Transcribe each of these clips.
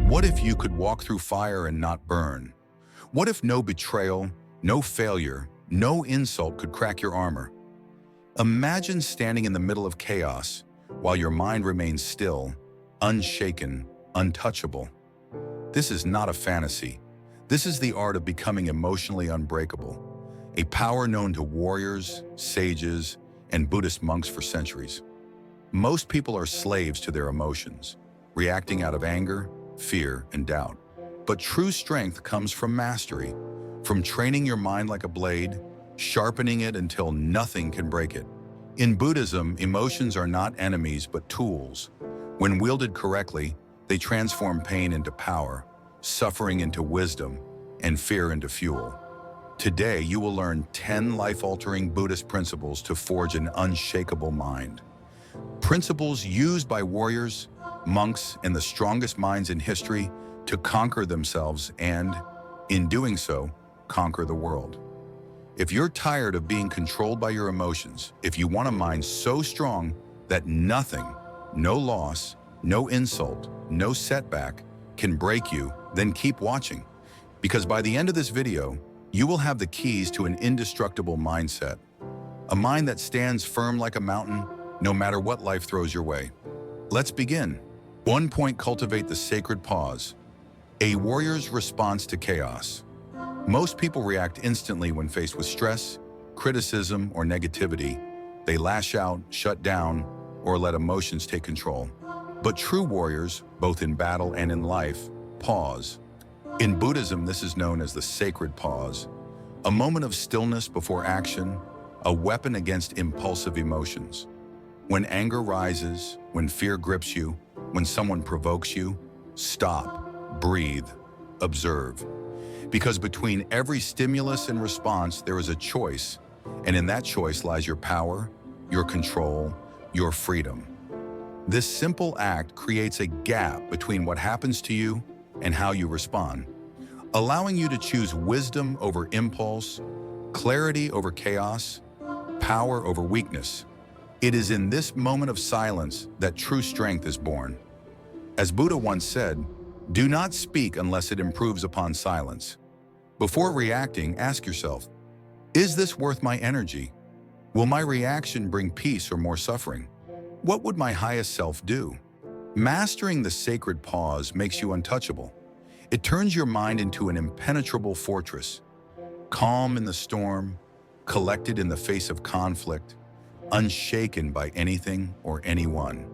What if you could walk through fire and not burn? What if no betrayal, no failure, no insult could crack your armor? Imagine standing in the middle of chaos while your mind remains still, unshaken, untouchable. This is not a fantasy. This is the art of becoming emotionally unbreakable, a power known to warriors, sages, and Buddhist monks for centuries. Most people are slaves to their emotions, reacting out of anger, fear, and doubt. But true strength comes from mastery, from training your mind like a blade, sharpening it until nothing can break it. In Buddhism, emotions are not enemies but tools. When wielded correctly, they transform pain into power, suffering into wisdom, and fear into fuel. Today, you will learn 10 life-altering Buddhist principles to forge an unshakable mind. Principles used by warriors, monks, and the strongest minds in history to conquer themselves and, in doing so, conquer the world. If you're tired of being controlled by your emotions, if you want a mind so strong that nothing, no loss, no insult, no setback can break you, then keep watching. Because by the end of this video, you will have the keys to an indestructible mindset. A mind that stands firm like a mountain, no matter what life throws your way. Let's begin. 1 point, cultivate the sacred pause. A warrior's response to chaos. Most people react instantly when faced with stress, criticism, or negativity. They lash out, shut down, or let emotions take control. But true warriors, both in battle and in life, pause. In Buddhism, this is known as the sacred pause, a moment of stillness before action, a weapon against impulsive emotions. When anger rises, when fear grips you, when someone provokes you, stop, breathe, observe. Because between every stimulus and response, there is a choice, and in that choice lies your power, your control, your freedom. This simple act creates a gap between what happens to you and how you respond, allowing you to choose wisdom over impulse, clarity over chaos, power over weakness. It is in this moment of silence that true strength is born. As Buddha once said, do not speak unless it improves upon silence. Before reacting, ask yourself, is this worth my energy? Will my reaction bring peace or more suffering? What would my highest self do? Mastering the sacred pause makes you untouchable. It turns your mind into an impenetrable fortress, calm in the storm, collected in the face of conflict, unshaken by anything or anyone.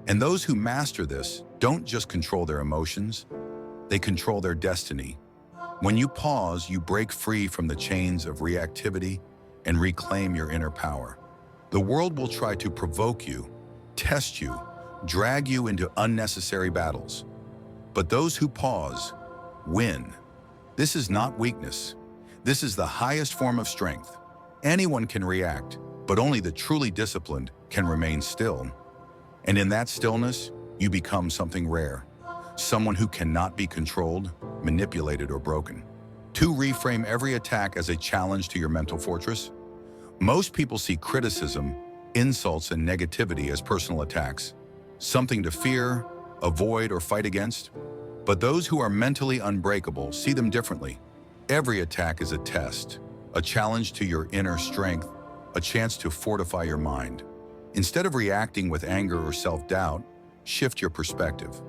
And those who master this don't just control their emotions, they control their destiny. When you pause, you break free from the chains of reactivity and reclaim your inner power. The world will try to provoke you, test you, drag you into unnecessary battles. But those who pause win. This is not weakness. This is the highest form of strength. Anyone can react, but only the truly disciplined can remain still. And in that stillness, you become something rare, someone who cannot be controlled, manipulated, or broken. To reframe every attack as a challenge to your mental fortress. Most people see criticism, insults, and negativity as personal attacks, something to fear, avoid, or fight against. But those who are mentally unbreakable see them differently. Every attack is a test, a challenge to your inner strength, a chance to fortify your mind. Instead of reacting with anger or self-doubt, shift your perspective.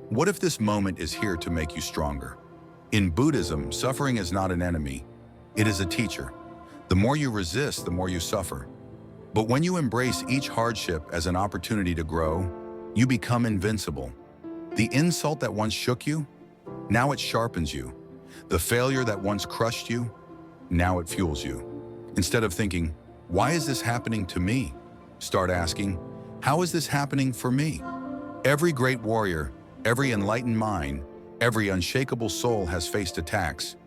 What if this moment is here to make you stronger? In Buddhism, suffering is not an enemy. It is a teacher. The more you resist, the more you suffer. But when you embrace each hardship as an opportunity to grow, you become invincible. The insult that once shook you, now it sharpens you. The failure that once crushed you, now it fuels you. Instead of thinking, why is this happening to me? Start asking, how is this happening for me? Every great warrior, every enlightened mind, every unshakable soul has faced attacks,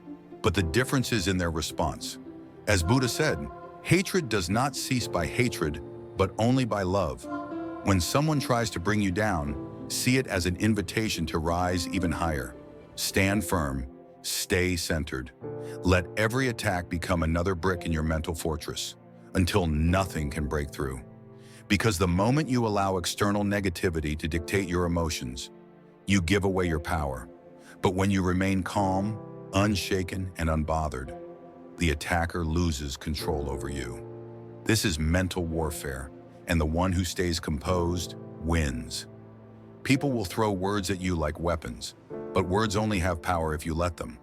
but the difference is in their response. As Buddha said, hatred does not cease by hatred, but only by love. When someone tries to bring you down, see it as an invitation to rise even higher. Stand firm, stay centered. Let every attack become another brick in your mental fortress, until nothing can break through. Because the moment you allow external negativity to dictate your emotions, you give away your power. But when you remain calm, unshaken, and unbothered, the attacker loses control over you. This is mental warfare, and the one who stays composed wins. People will throw words at you like weapons, but words only have power if you let them.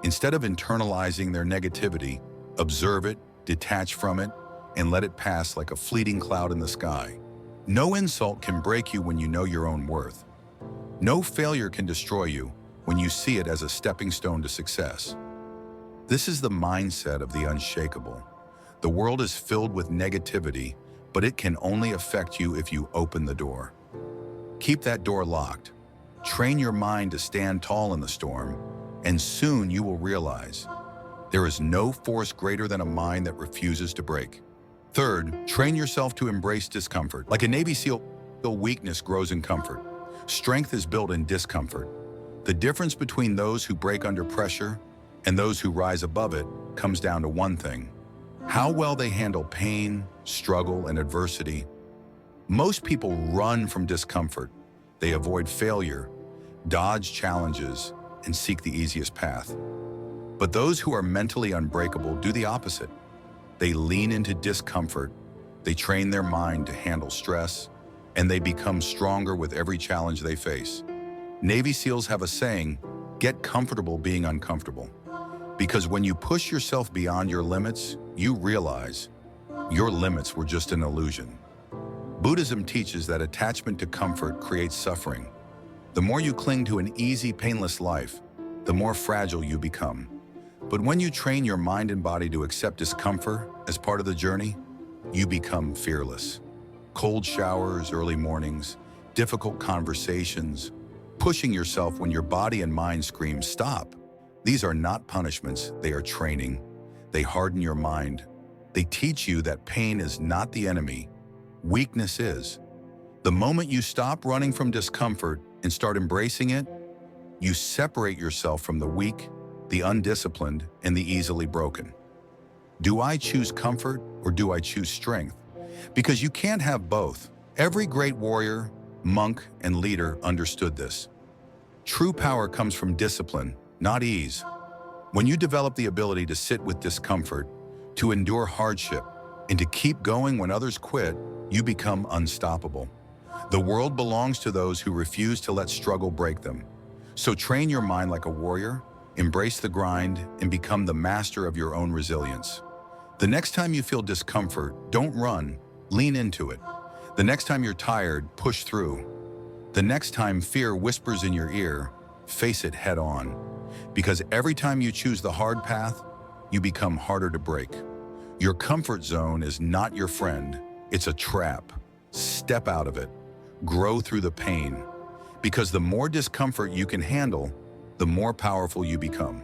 Instead of internalizing their negativity, observe it, detach from it, and let it pass like a fleeting cloud in the sky. No insult can break you when you know your own worth. No failure can destroy you when you see it as a stepping stone to success. This is the mindset of the unshakable. The world is filled with negativity, but it can only affect you if you open the door. Keep that door locked. Train your mind to stand tall in the storm, and soon you will realize there is no force greater than a mind that refuses to break. Third, train yourself to embrace discomfort. Like a Navy SEAL, weakness grows in comfort. Strength is built in discomfort. The difference between those who break under pressure and those who rise above it comes down to one thing: how well they handle pain, struggle, and adversity. Most people run from discomfort. They avoid failure, dodge challenges, and seek the easiest path. But those who are mentally unbreakable do the opposite. They lean into discomfort, they train their mind to handle stress, and they become stronger with every challenge they face. Navy SEALs have a saying, "Get comfortable being uncomfortable." Because when you push yourself beyond your limits, you realize your limits were just an illusion. Buddhism teaches that attachment to comfort creates suffering. The more you cling to an easy, painless life, the more fragile you become. But when you train your mind and body to accept discomfort as part of the journey, you become fearless. Cold showers, early mornings, difficult conversations, pushing yourself when your body and mind scream, "Stop." These are not punishments, they are training. They harden your mind. They teach you that pain is not the enemy, weakness is. The moment you stop running from discomfort and start embracing it, you separate yourself from the weak, the undisciplined, and the easily broken. Do I choose comfort or do I choose strength? Because you can't have both. Every great warrior, monk, and leader understood this. True power comes from discipline, not ease. When you develop the ability to sit with discomfort, to endure hardship, and to keep going when others quit, you become unstoppable. The world belongs to those who refuse to let struggle break them. So train your mind like a warrior, embrace the grind, and become the master of your own resilience. The next time you feel discomfort, don't run, lean into it. The next time you're tired, push through. The next time fear whispers in your ear, face it head on. Because every time you choose the hard path, you become harder to break. Your comfort zone is not your friend, it's a trap. Step out of it, grow through the pain. Because the more discomfort you can handle, the more powerful you become.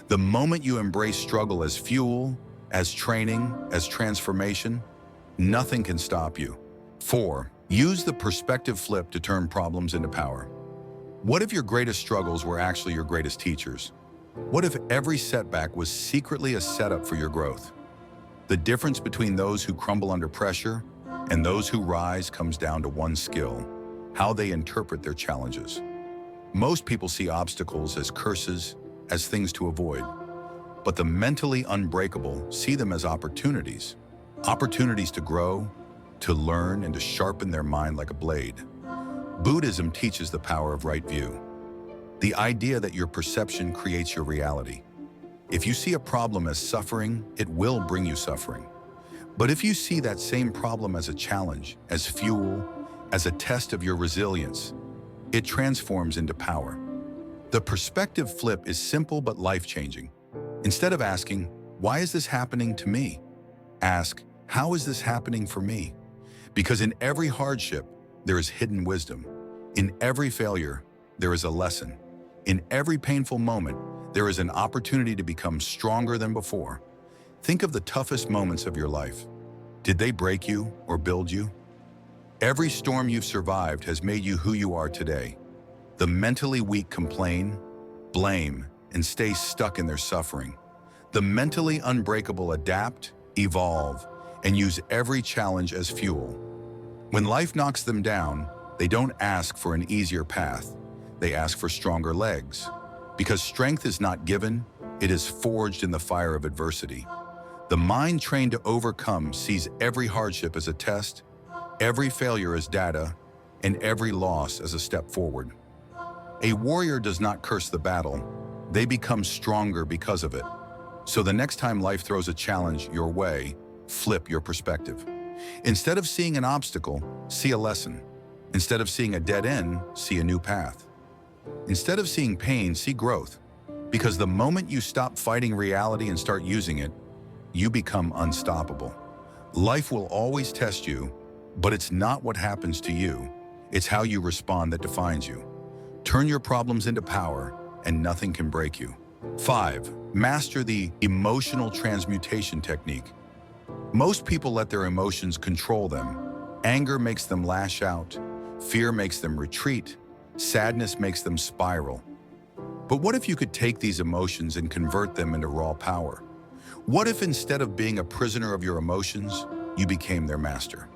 The moment you embrace struggle as fuel, as training, as transformation, nothing can stop you. 4. Use the perspective flip to turn problems into power. What if your greatest struggles were actually your greatest teachers? What if every setback was secretly a setup for your growth? The difference between those who crumble under pressure and those who rise comes down to one skill: how they interpret their challenges. Most people see obstacles as curses, as things to avoid. But the mentally unbreakable see them as opportunities. Opportunities to grow, to learn, and to sharpen their mind like a blade. Buddhism teaches the power of right view. The idea that your perception creates your reality. If you see a problem as suffering, it will bring you suffering. But if you see that same problem as a challenge, as fuel, as a test of your resilience, it transforms into power. The perspective flip is simple but life-changing. Instead of asking, "Why is this happening to me?" ask, "How is this happening for me?" Because in every hardship, there is hidden wisdom. In every failure, there is a lesson. In every painful moment, there is an opportunity to become stronger than before. Think of the toughest moments of your life. Did they break you or build you? Every storm you've survived has made you who you are today. The mentally weak complain, blame, and stay stuck in their suffering. The mentally unbreakable adapt, evolve, and use every challenge as fuel. When life knocks them down, they don't ask for an easier path. they ask for stronger legs. Because strength is not given, it is forged in the fire of adversity. The mind trained to overcome sees every hardship as a test, every failure as data, and every loss as a step forward. A warrior does not curse the battle, they become stronger because of it. So the next time life throws a challenge your way, flip your perspective. Instead of seeing an obstacle, see a lesson. Instead of seeing a dead end, see a new path. Instead of seeing pain, see growth. Because the moment you stop fighting reality and start using it, you become unstoppable. Life will always test you, but it's not what happens to you. It's how you respond that defines you. Turn your problems into power, and nothing can break you. 5. Master the emotional transmutation technique. Most people let their emotions control them. Anger makes them lash out. Fear makes them retreat. Sadness makes them spiral. But what if you could take these emotions and convert them into raw power? What if instead of being a prisoner of your emotions, you became their master?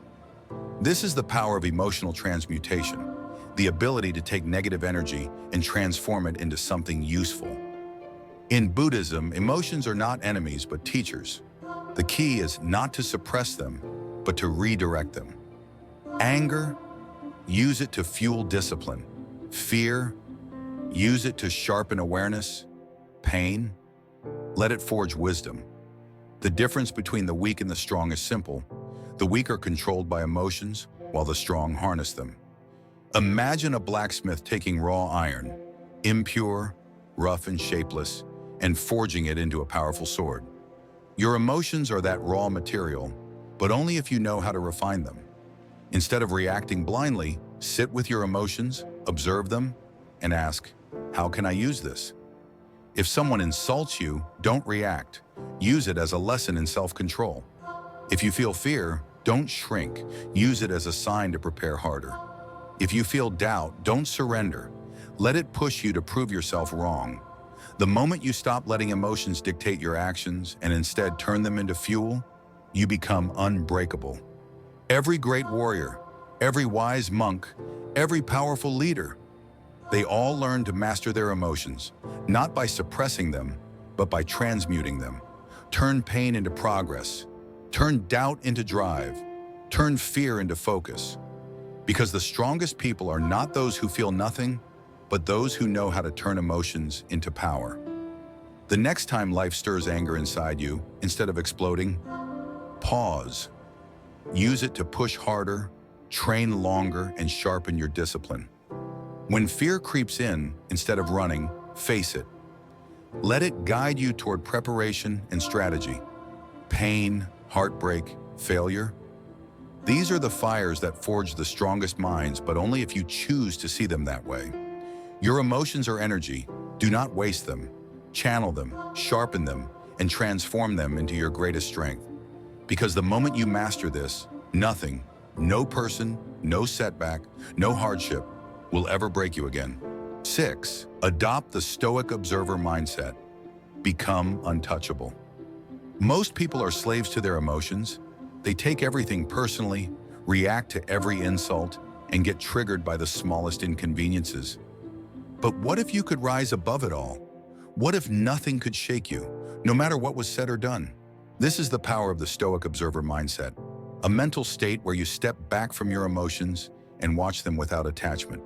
This is the power of emotional transmutation, the ability to take negative energy and transform it into something useful. In Buddhism, emotions are not enemies but teachers. The key is not to suppress them, but to redirect them. Anger, use it to fuel discipline. Fear, use it to sharpen awareness. Pain, let it forge wisdom. The difference between the weak and the strong is simple. The weak are controlled by emotions, while the strong harness them. Imagine a blacksmith taking raw iron, impure, rough and shapeless, and forging it into a powerful sword. Your emotions are that raw material, but only if you know how to refine them. Instead of reacting blindly, sit with your emotions, observe them, and ask, how can I use this? If someone insults you, don't react. Use it as a lesson in self-control. If you feel fear, don't shrink. Use it as a sign to prepare harder. If you feel doubt, don't surrender. Let it push you to prove yourself wrong. The moment you stop letting emotions dictate your actions and instead turn them into fuel, you become unbreakable. Every great warrior, every wise monk, every powerful leader, they all learn to master their emotions, not by suppressing them, but by transmuting them. Turn pain into progress. Turn doubt into drive. Turn fear into focus. Because the strongest people are not those who feel nothing, but those who know how to turn emotions into power. The next time life stirs anger inside you, instead of exploding, pause. Use it to push harder, train longer, and sharpen your discipline. When fear creeps in, instead of running, face it. Let it guide you toward preparation and strategy. Pain, heartbreak, failure. These are the fires that forge the strongest minds, but only if you choose to see them that way. Your emotions are energy. Do not waste them. Channel them, sharpen them, and transform them into your greatest strength. Because the moment you master this, nothing, no person, no setback, no hardship will ever break you again. 6. Adopt the Stoic observer mindset. Become untouchable. Most people are slaves to their emotions. They take everything personally, react to every insult, and get triggered by the smallest inconveniences. But what if you could rise above it all? What if nothing could shake you, no matter what was said or done? This is the power of the Stoic observer mindset, a mental state where you step back from your emotions and watch them without attachment.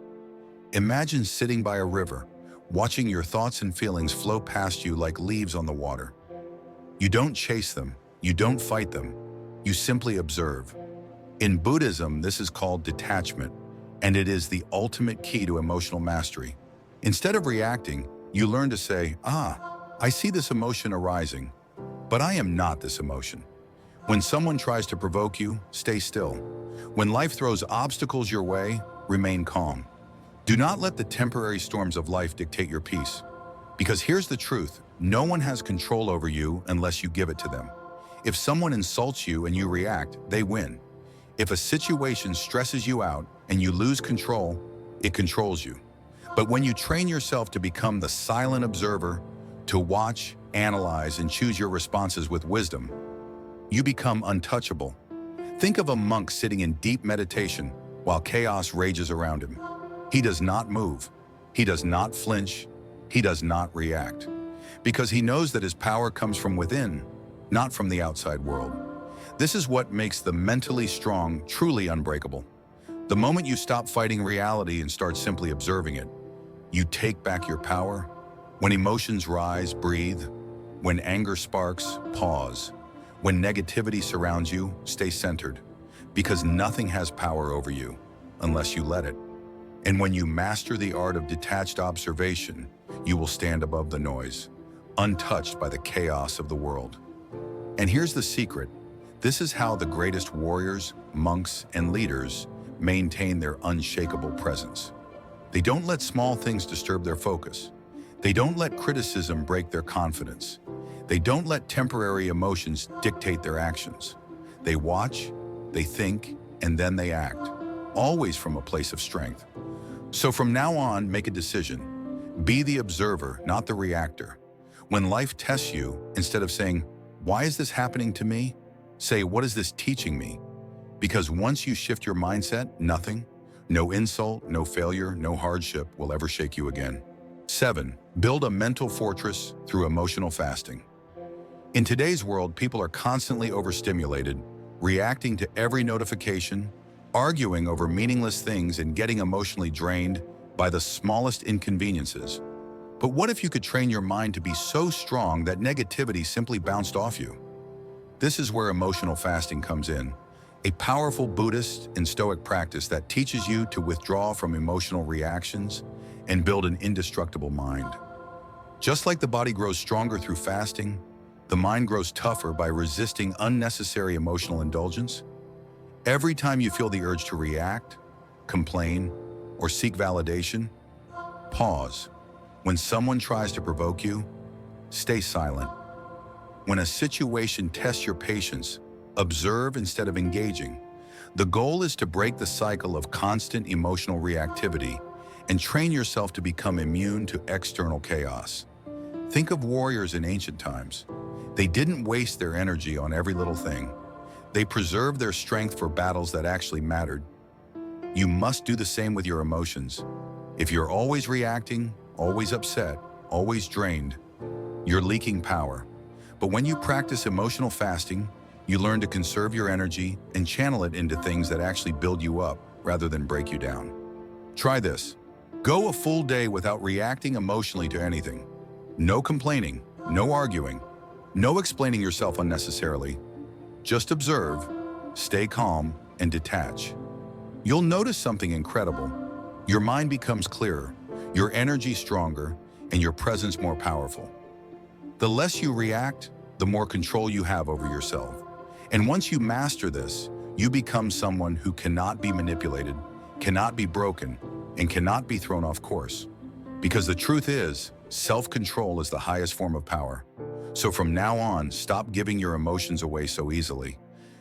Imagine sitting by a river, watching your thoughts and feelings flow past you like leaves on the water. You don't chase them, you don't fight them, you simply observe. In Buddhism, this is called detachment, and it is the ultimate key to emotional mastery. Instead of reacting, you learn to say, I see this emotion arising, but I am not this emotion. When someone tries to provoke you, stay still. When life throws obstacles your way, remain calm. Do not let the temporary storms of life dictate your peace. Because here's the truth, no one has control over you unless you give it to them. If someone insults you and you react, they win. If a situation stresses you out and you lose control, it controls you. But when you train yourself to become the silent observer, to watch, analyze, and choose your responses with wisdom, you become untouchable. Think of a monk sitting in deep meditation while chaos rages around him. He does not move. He does not flinch. He does not react. Because he knows that his power comes from within, not from the outside world. This is what makes the mentally strong truly unbreakable. The moment you stop fighting reality and start simply observing it, you take back your power. When emotions rise, breathe. When anger sparks, pause. When negativity surrounds you, stay centered. Because nothing has power over you unless you let it. And when you master the art of detached observation, you will stand above the noise, untouched by the chaos of the world. And here's the secret. This is how the greatest warriors, monks, and leaders maintain their unshakable presence. They don't let small things disturb their focus. They don't let criticism break their confidence. They don't let temporary emotions dictate their actions. They watch, they think, and then they act, always from a place of strength. So from now on, make a decision. Be the observer, not the reactor. When life tests you, instead of saying, "Why is this happening to me?" say, "What is this teaching me?" Because once you shift your mindset, nothing, no insult, no failure, no hardship will ever shake you again. 7. Build a mental fortress through emotional fasting. In today's world, people are constantly overstimulated, reacting to every notification, arguing over meaningless things, and getting emotionally drained by the smallest inconveniences. But what if you could train your mind to be so strong that negativity simply bounced off you? This is where emotional fasting comes in, a powerful Buddhist and Stoic practice that teaches you to withdraw from emotional reactions and build an indestructible mind. Just like the body grows stronger through fasting, the mind grows tougher by resisting unnecessary emotional indulgence. Every time you feel the urge to react, complain, or seek validation, pause. When someone tries to provoke you, stay silent. When a situation tests your patience, observe instead of engaging. The goal is to break the cycle of constant emotional reactivity and train yourself to become immune to external chaos. Think of warriors in ancient times. They didn't waste their energy on every little thing. They preserved their strength for battles that actually mattered. You must do the same with your emotions. If you're always reacting, always upset, always drained, you're leaking power. But when you practice emotional fasting, you learn to conserve your energy and channel it into things that actually build you up rather than break you down. Try this. Go a full day without reacting emotionally to anything. No complaining, no arguing, no explaining yourself unnecessarily. Just observe, stay calm, and detach. You'll notice something incredible. Your mind becomes clearer, your energy stronger, and your presence more powerful. The less you react, the more control you have over yourself. And once you master this, you become someone who cannot be manipulated, cannot be broken, and cannot be thrown off course. Because the truth is, self-control is the highest form of power. So from now on, stop giving your emotions away so easily.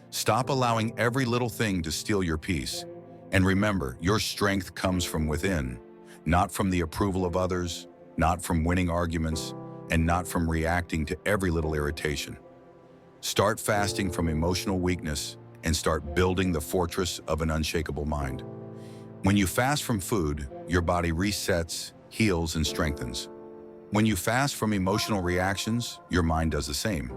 Stop allowing every little thing to steal your peace. And remember, your strength comes from within, not from the approval of others, not from winning arguments, and not from reacting to every little irritation. Start fasting from emotional weakness and start building the fortress of an unshakable mind. When you fast from food, your body resets, heals, and strengthens. When you fast from emotional reactions, your mind does the same.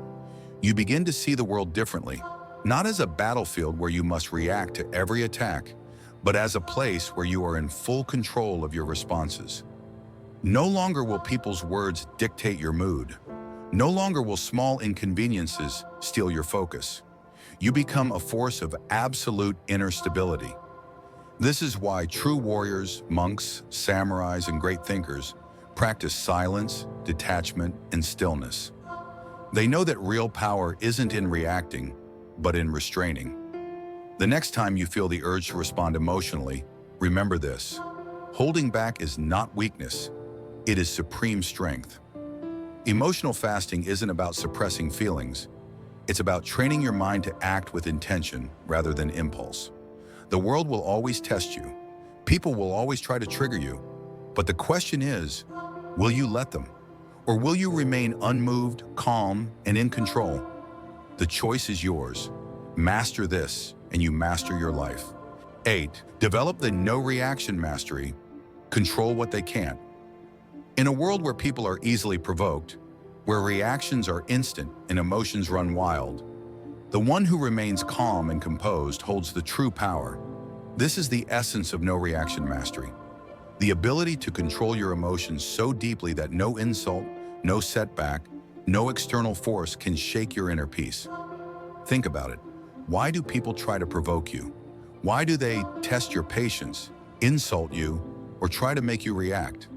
You begin to see the world differently, not as a battlefield where you must react to every attack, but as a place where you are in full control of your responses. No longer will people's words dictate your mood. No longer will small inconveniences steal your focus. You become a force of absolute inner stability. This is why true warriors, monks, samurais, and great thinkers practice silence, detachment, and stillness. They know that real power isn't in reacting, but in restraining. The next time you feel the urge to respond emotionally, remember this. Holding back is not weakness. It is supreme strength. Emotional fasting isn't about suppressing feelings. It's about training your mind to act with intention rather than impulse. The world will always test you. People will always try to trigger you. But the question is, will you let them? Or will you remain unmoved, calm, and in control? The choice is yours. Master this, and you master your life. 8. Develop the no-reaction mastery. Control what they can't. In a world where people are easily provoked, where reactions are instant and emotions run wild, the one who remains calm and composed holds the true power. This is the essence of no-reaction mastery. The ability to control your emotions so deeply that no insult, no setback, no external force can shake your inner peace. Think about it. Why do people try to provoke you? Why do they test your patience, insult you, or try to make you react?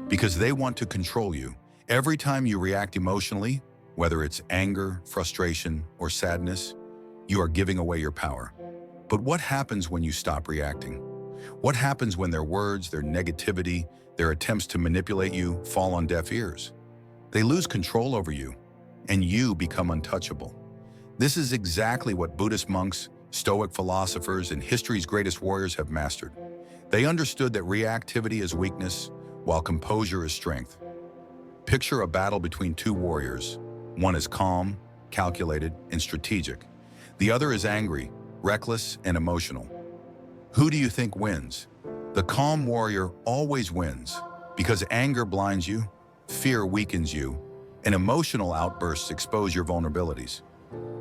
Because they want to control you. Every time you react emotionally, whether it's anger, frustration, or sadness, you are giving away your power. But what happens when you stop reacting? What happens when their words, their negativity, their attempts to manipulate you fall on deaf ears? They lose control over you, and you become untouchable. This is exactly what Buddhist monks, Stoic philosophers, and history's greatest warriors have mastered. They understood that reactivity is weakness, while composure is strength. Picture a battle between two warriors. One is calm, calculated, and strategic. The other is angry, reckless, and emotional. Who do you think wins? The calm warrior always wins, because anger blinds you, fear weakens you, and emotional outbursts expose your vulnerabilities.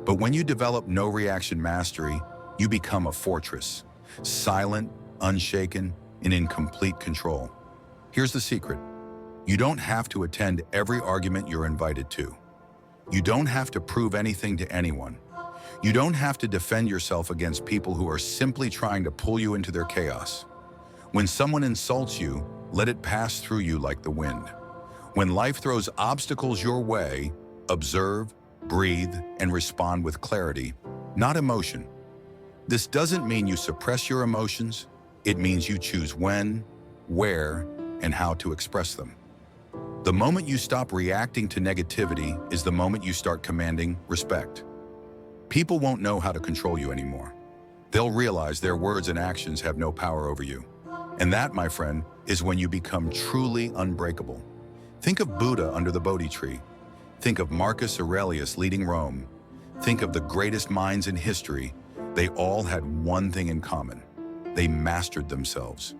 But when you develop no-reaction mastery, you become a fortress, silent, unshaken, and in complete control. Here's the secret. You don't have to attend every argument you're invited to. You don't have to prove anything to anyone. You don't have to defend yourself against people who are simply trying to pull you into their chaos. When someone insults you, let it pass through you like the wind. When life throws obstacles your way, observe, breathe, and respond with clarity, not emotion. This doesn't mean you suppress your emotions. It means you choose when, where, and how to express them. The moment you stop reacting to negativity is the moment you start commanding respect. People won't know how to control you anymore. They'll realize their words and actions have no power over you. And that, my friend, is when you become truly unbreakable. Think of Buddha under the Bodhi tree. Think of Marcus Aurelius leading Rome. Think of the greatest minds in history. They all had one thing in common. They mastered themselves.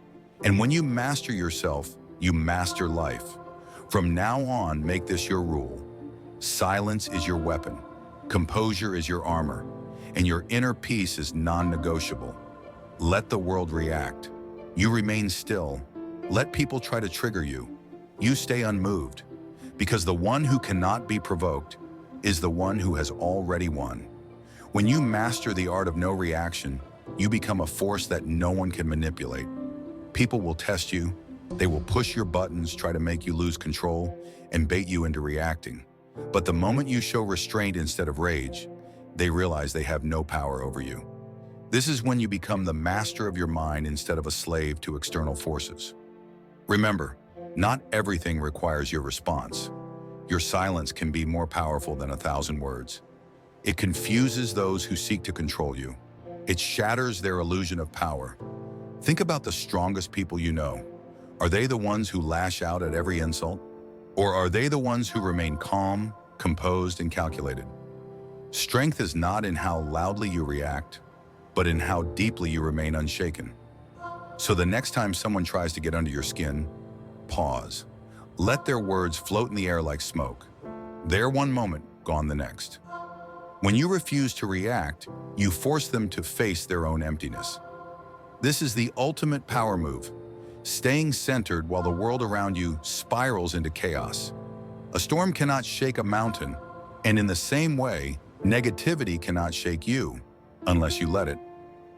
And when you master yourself, you master life. From now on, make this your rule. Silence is your weapon. Composure is your armor. And your inner peace is non-negotiable. Let the world react. You remain still. Let people try to trigger you. You stay unmoved. Because the one who cannot be provoked is the one who has already won. When you master the art of no reaction, you become a force that no one can manipulate. People will test you. They will push your buttons, try to make you lose control, and bait you into reacting. But the moment you show restraint instead of rage, they realize they have no power over you. This is when you become the master of your mind instead of a slave to external forces. Remember, not everything requires your response. Your silence can be more powerful than 1,000 words. It confuses those who seek to control you. It shatters their illusion of power. Think about the strongest people you know. Are they the ones who lash out at every insult? Or are they the ones who remain calm, composed, and calculated? Strength is not in how loudly you react, but in how deeply you remain unshaken. So the next time someone tries to get under your skin, pause. Let their words float in the air like smoke. There one moment, gone the next. When you refuse to react, you force them to face their own emptiness. This is the ultimate power move, staying centered while the world around you spirals into chaos. A storm cannot shake a mountain, and in the same way, negativity cannot shake you unless you let it.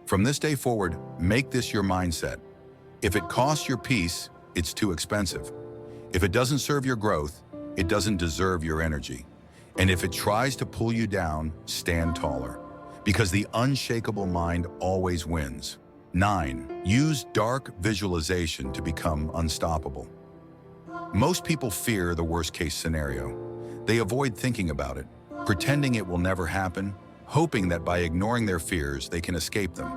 From this day forward, make this your mindset. If it costs your peace, it's too expensive. If it doesn't serve your growth, it doesn't deserve your energy. And if it tries to pull you down, stand taller, because the unshakable mind always wins. 9. Use dark visualization to become unstoppable. Most people fear the worst-case scenario. They avoid thinking about it, pretending it will never happen, hoping that by ignoring their fears, they can escape them.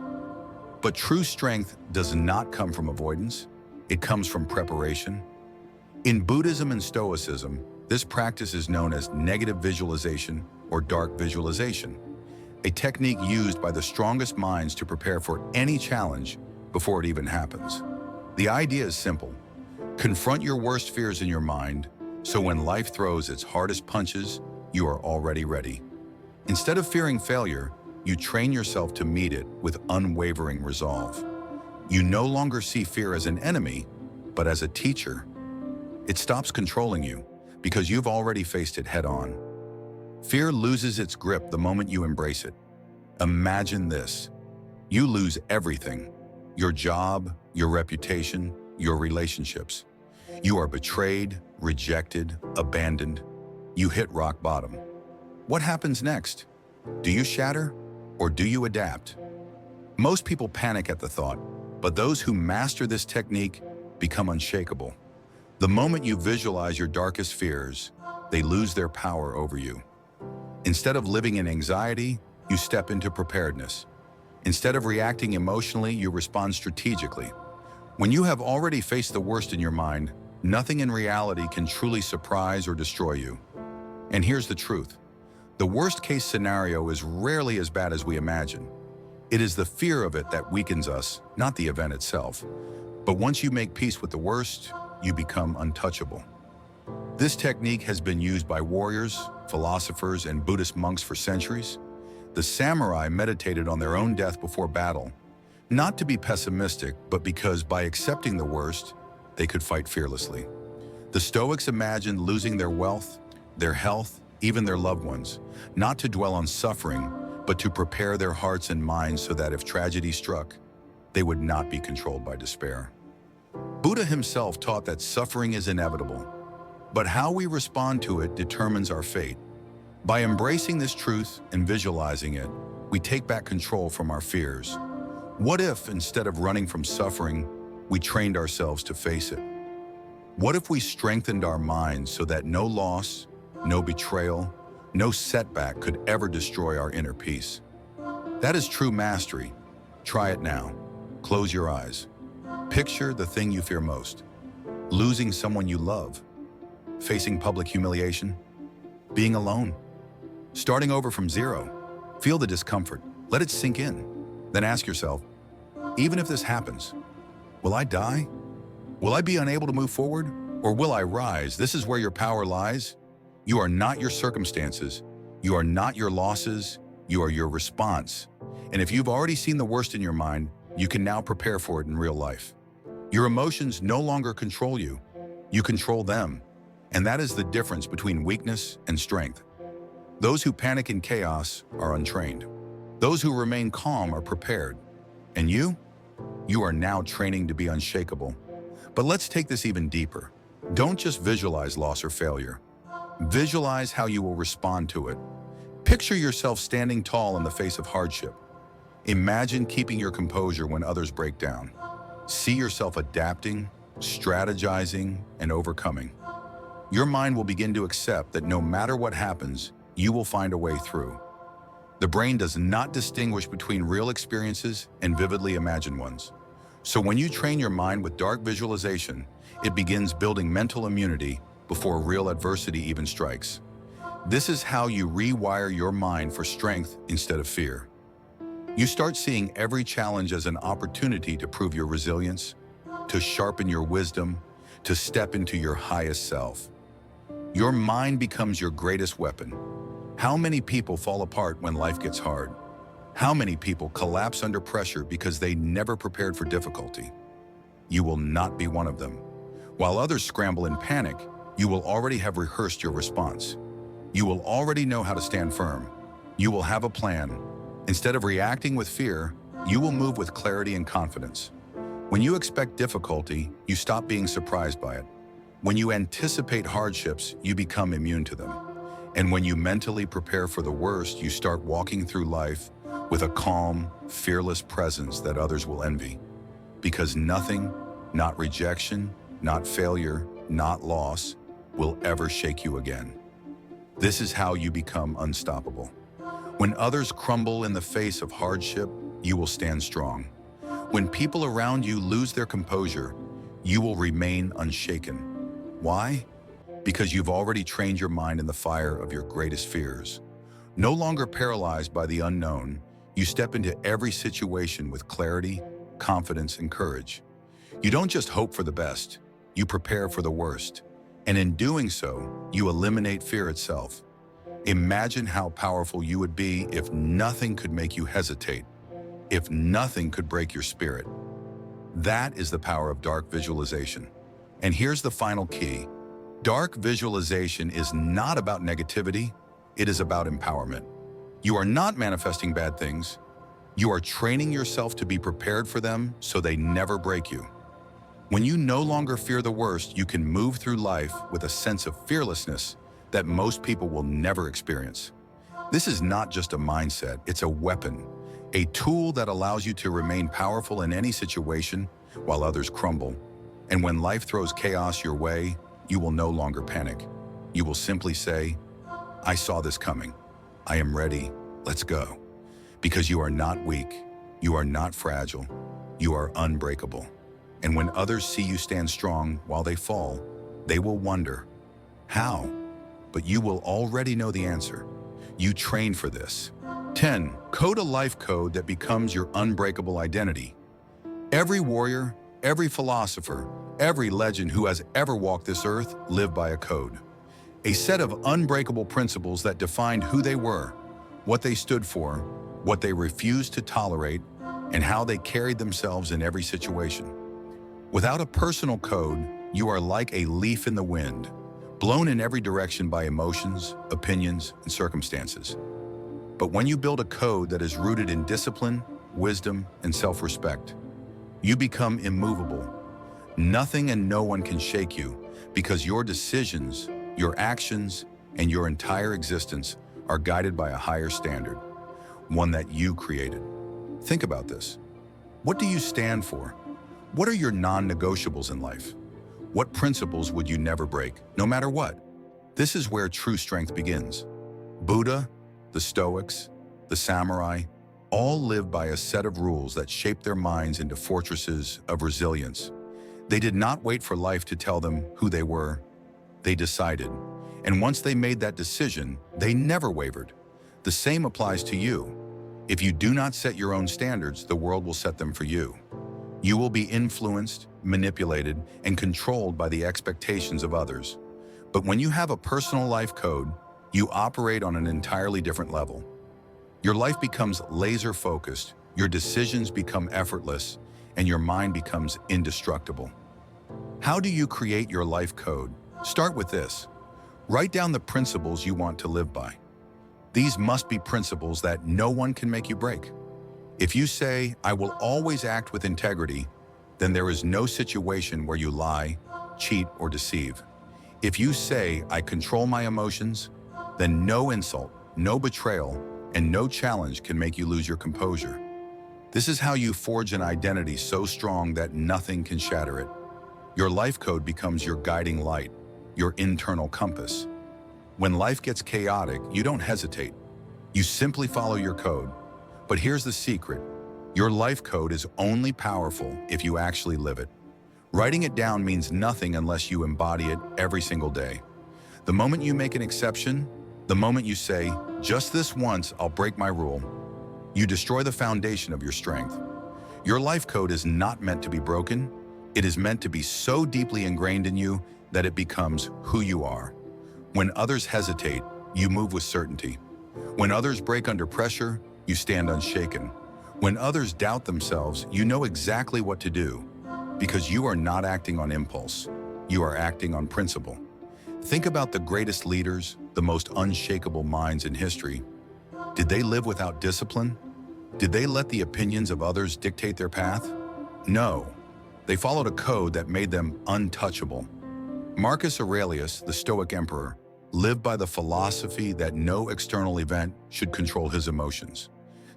But true strength does not come from avoidance. It comes from preparation. In Buddhism and Stoicism, this practice is known as negative visualization or dark visualization, a technique used by the strongest minds to prepare for any challenge before it even happens. The idea is simple. Confront your worst fears in your mind, so when life throws its hardest punches, you are already ready. Instead of fearing failure, you train yourself to meet it with unwavering resolve. You no longer see fear as an enemy, but as a teacher. It stops controlling you because you've already faced it head-on. Fear loses its grip the moment you embrace it. Imagine this. You lose everything: your job, your reputation, your relationships. You are betrayed, rejected, abandoned. You hit rock bottom. What happens next? Do you shatter or do you adapt? Most people panic at the thought, but those who master this technique become unshakable. The moment you visualize your darkest fears, they lose their power over you. Instead of living in anxiety, you step into preparedness. Instead of reacting emotionally, you respond strategically. When you have already faced the worst in your mind, nothing in reality can truly surprise or destroy you. And here's the truth. The worst-case scenario is rarely as bad as we imagine. It is the fear of it that weakens us, not the event itself. But once you make peace with the worst, you become untouchable. This technique has been used by warriors, philosophers, and Buddhist monks for centuries. The samurai meditated on their own death before battle, not to be pessimistic, but because by accepting the worst, they could fight fearlessly. The Stoics imagined losing their wealth, their health, even their loved ones, not to dwell on suffering, but to prepare their hearts and minds so that if tragedy struck, they would not be controlled by despair. Buddha himself taught that suffering is inevitable, but how we respond to it determines our fate. By embracing this truth and visualizing it, we take back control from our fears. What if, instead of running from suffering, we trained ourselves to face it? What if we strengthened our minds so that no loss, no betrayal, no setback could ever destroy our inner peace? That is true mastery. Try it now. Close your eyes. Picture the thing you fear most. Losing someone you love. Facing public humiliation. Being alone. Starting over from zero. Feel the discomfort. Let it sink in. Then ask yourself, even if this happens, will I die? Will I be unable to move forward? Or will I rise? This is where your power lies. You are not your circumstances. You are not your losses. You are your response. And if you've already seen the worst in your mind, you can now prepare for it in real life. Your emotions no longer control you. You control them. And that is the difference between weakness and strength. Those who panic in chaos are untrained. Those who remain calm are prepared. And you? You are now training to be unshakable. But let's take this even deeper. Don't just visualize loss or failure. Visualize how you will respond to it. Picture yourself standing tall in the face of hardship. Imagine keeping your composure when others break down. See yourself adapting, strategizing, and overcoming. Your mind will begin to accept that no matter what happens, you will find a way through. The brain does not distinguish between real experiences and vividly imagined ones. So when you train your mind with dark visualization, it begins building mental immunity before real adversity even strikes. This is how you rewire your mind for strength instead of fear. You start seeing every challenge as an opportunity to prove your resilience, to sharpen your wisdom, to step into your highest self. Your mind becomes your greatest weapon. How many people fall apart when life gets hard? How many people collapse under pressure because they never prepared for difficulty? You will not be one of them. While others scramble in panic, you will already have rehearsed your response. You will already know how to stand firm. You will have a plan. Instead of reacting with fear, you will move with clarity and confidence. When you expect difficulty, you stop being surprised by it. When you anticipate hardships, you become immune to them. And when you mentally prepare for the worst, you start walking through life with a calm, fearless presence that others will envy. Because nothing, not rejection, not failure, not loss, will ever shake you again. This is how you become unstoppable. When others crumble in the face of hardship, you will stand strong. When people around you lose their composure, you will remain unshaken. Why? Because you've already trained your mind in the fire of your greatest fears. No longer paralyzed by the unknown, you step into every situation with clarity, confidence, and courage. You don't just hope for the best, you prepare for the worst. And in doing so, you eliminate fear itself. Imagine how powerful you would be if nothing could make you hesitate, if nothing could break your spirit. That is the power of dark visualization. And here's the final key. Dark visualization is not about negativity, it is about empowerment. You are not manifesting bad things. You are training yourself to be prepared for them so they never break you. When you no longer fear the worst, you can move through life with a sense of fearlessness that most people will never experience. This is not just a mindset, it's a weapon, a tool that allows you to remain powerful in any situation while others crumble. And when life throws chaos your way, you will no longer panic. You will simply say, I saw this coming. I am ready. Let's go. Because you are not weak. You are not fragile. You are unbreakable. And when others see you stand strong while they fall, they will wonder, how? But you will already know the answer. You train for this. 10. Code a life code that becomes your unbreakable identity. Every warrior, every philosopher, every legend who has ever walked this earth lived by a code. A set of unbreakable principles that defined who they were, what they stood for, what they refused to tolerate, and how they carried themselves in every situation. Without a personal code, you are like a leaf in the wind, blown in every direction by emotions, opinions, and circumstances. But when you build a code that is rooted in discipline, wisdom, and self-respect, you become immovable. Nothing and no one can shake you because your decisions, your actions, and your entire existence are guided by a higher standard, one that you created. Think about this. What do you stand for? What are your non-negotiables in life? What principles would you never break, no matter what? This is where true strength begins. Buddha, the Stoics, the samurai, all lived by a set of rules that shaped their minds into fortresses of resilience. They did not wait for life to tell them who they were. They decided. And once they made that decision, they never wavered. The same applies to you. If you do not set your own standards, the world will set them for you. You will be influenced, manipulated, and controlled by the expectations of others. But when you have a personal life code, you operate on an entirely different level. Your life becomes laser-focused, your decisions become effortless, and your mind becomes indestructible. How do you create your life code? Start with this. Write down the principles you want to live by. These must be principles that no one can make you break. If you say, I will always act with integrity, then there is no situation where you lie, cheat, or deceive. If you say, I control my emotions, then no insult, no betrayal, and no challenge can make you lose your composure. This is how you forge an identity so strong that nothing can shatter it. Your life code becomes your guiding light, your internal compass. When life gets chaotic, you don't hesitate. You simply follow your code. But here's the secret. Your life code is only powerful if you actually live it. Writing it down means nothing unless you embody it every single day. The moment you make an exception, the moment you say, just this once, I'll break my rule, you destroy the foundation of your strength. Your life code is not meant to be broken. It is meant to be so deeply ingrained in you that it becomes who you are. When others hesitate, you move with certainty. When others break under pressure, you stand unshaken. When others doubt themselves, you know exactly what to do, because you are not acting on impulse. You are acting on principle. Think about the greatest leaders, the most unshakable minds in history. Did they live without discipline? Did they let the opinions of others dictate their path? No. They followed a code that made them untouchable. Marcus Aurelius, the Stoic emperor, lived by the philosophy that no external event should control his emotions.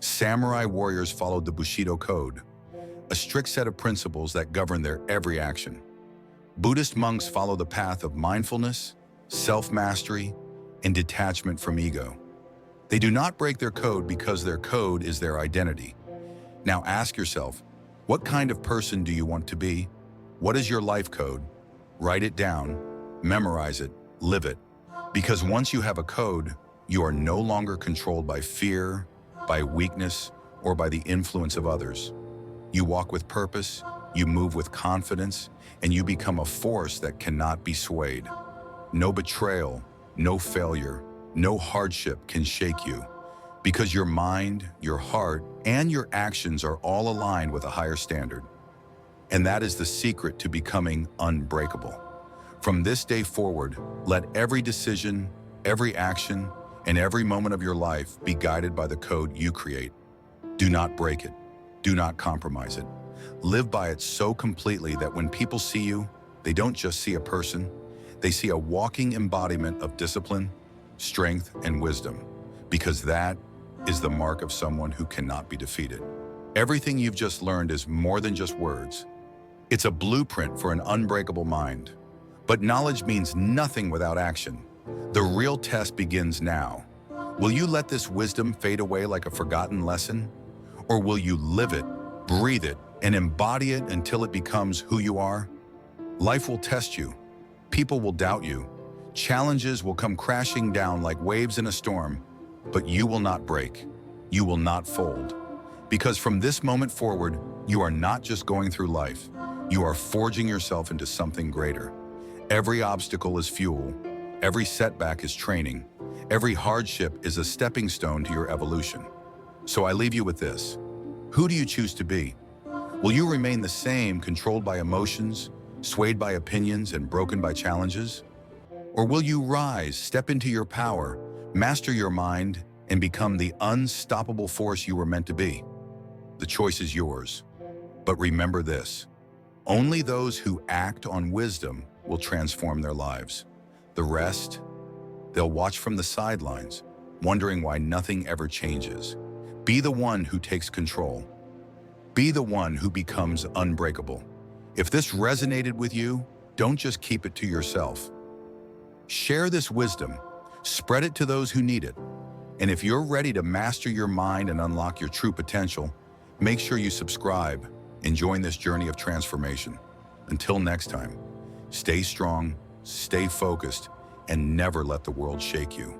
Samurai warriors followed the Bushido code, a strict set of principles that govern their every action. Buddhist monks follow the path of mindfulness, self-mastery, and detachment from ego. They do not break their code because their code is their identity. Now ask yourself, what kind of person do you want to be? What is your life code? Write it down, memorize it, live it. Because once you have a code, you are no longer controlled by fear, by weakness, or by the influence of others. You walk with purpose, you move with confidence, and you become a force that cannot be swayed. No betrayal, no failure, no hardship can shake you, because your mind, your heart, and your actions are all aligned with a higher standard. And that is the secret to becoming unbreakable. From this day forward, let every decision, every action, and every moment of your life be guided by the code you create. Do not break it. Do not compromise it. Live by it so completely that when people see you, they don't just see a person, they see a walking embodiment of discipline, strength, and wisdom, because that is the mark of someone who cannot be defeated. Everything you've just learned is more than just words. It's a blueprint for an unbreakable mind. But knowledge means nothing without action. The real test begins now. Will you let this wisdom fade away like a forgotten lesson? Or will you live it, breathe it, and embody it until it becomes who you are? Life will test you. People will doubt you. Challenges will come crashing down like waves in a storm. But you will not break. You will not fold. Because from this moment forward, you are not just going through life. You are forging yourself into something greater. Every obstacle is fuel. Every setback is training. Every hardship is a stepping stone to your evolution. So I leave you with this. Who do you choose to be? Will you remain the same, controlled by emotions, swayed by opinions, and broken by challenges? Or will you rise, step into your power, master your mind, and become the unstoppable force you were meant to be? The choice is yours. But remember this: only those who act on wisdom will transform their lives. The rest, they'll watch from the sidelines, wondering why nothing ever changes. Be the one who takes control. Be the one who becomes unbreakable. If this resonated with you, don't just keep it to yourself. Share this wisdom. Spread it to those who need it. And if you're ready to master your mind and unlock your true potential, make sure you subscribe and join this journey of transformation. Until next time, stay strong, stay focused, and never let the world shake you.